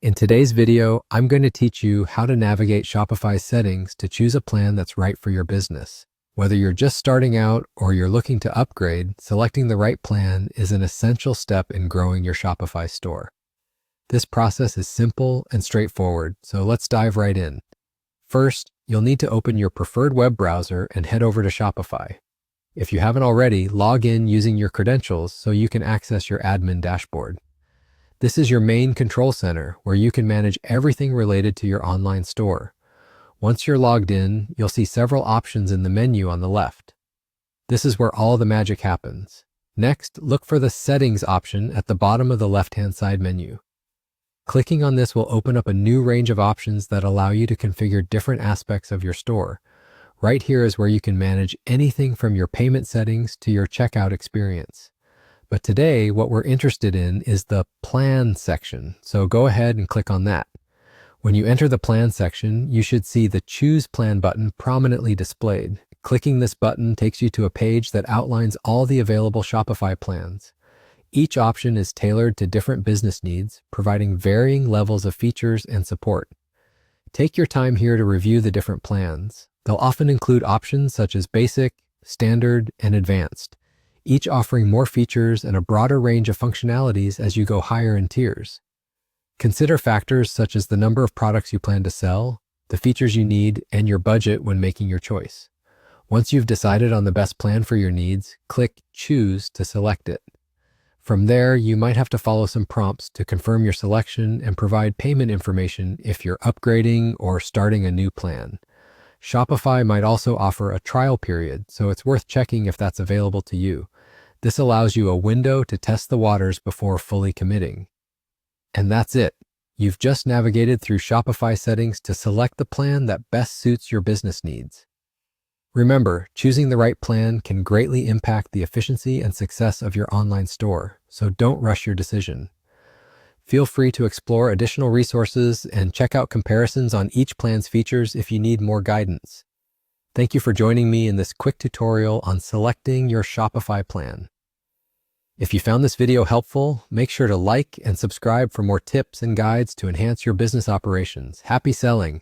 In today's video, I'm going to teach you how to navigate Shopify's settings to choose a plan that's right for your business. Whether you're just starting out or you're looking to upgrade, selecting the right plan is an essential step in growing your Shopify store. This process is simple and straightforward, so let's dive right in. First, you'll need to open your preferred web browser and head over to Shopify. If you haven't already, log in using your credentials so you can access your admin dashboard. This is your main control center where you can manage everything related to your online store. Once you're logged in, you'll see several options in the menu on the left. This is where all the magic happens. Next, look for the Settings option at the bottom of the left-hand side menu. Clicking on this will open up a new range of options that allow you to configure different aspects of your store. Right here is where you can manage anything from your payment settings to your checkout experience. But today, what we're interested in is the Plan section, so go ahead and click on that. When you enter the Plan section, you should see the Choose Plan button prominently displayed. Clicking this button takes you to a page that outlines all the available Shopify plans. Each option is tailored to different business needs, providing varying levels of features and support. Take your time here to review the different plans. They'll often include options such as Basic, Standard, and Advanced, each offering more features and a broader range of functionalities as you go higher in tiers. Consider factors such as the number of products you plan to sell, the features you need, and your budget when making your choice. Once you've decided on the best plan for your needs, click Choose to select it. From there, you might have to follow some prompts to confirm your selection and provide payment information if you're upgrading or starting a new plan. Shopify might also offer a trial period, so it's worth checking if that's available to you. This allows you a window to test the waters before fully committing. And that's it. You've just navigated through Shopify settings to select the plan that best suits your business needs. Remember, choosing the right plan can greatly impact the efficiency and success of your online store, so don't rush your decision. Feel free to explore additional resources and check out comparisons on each plan's features if you need more guidance. Thank you for joining me in this quick tutorial on selecting your Shopify plan. If you found this video helpful, make sure to like and subscribe for more tips and guides to enhance your business operations. Happy selling!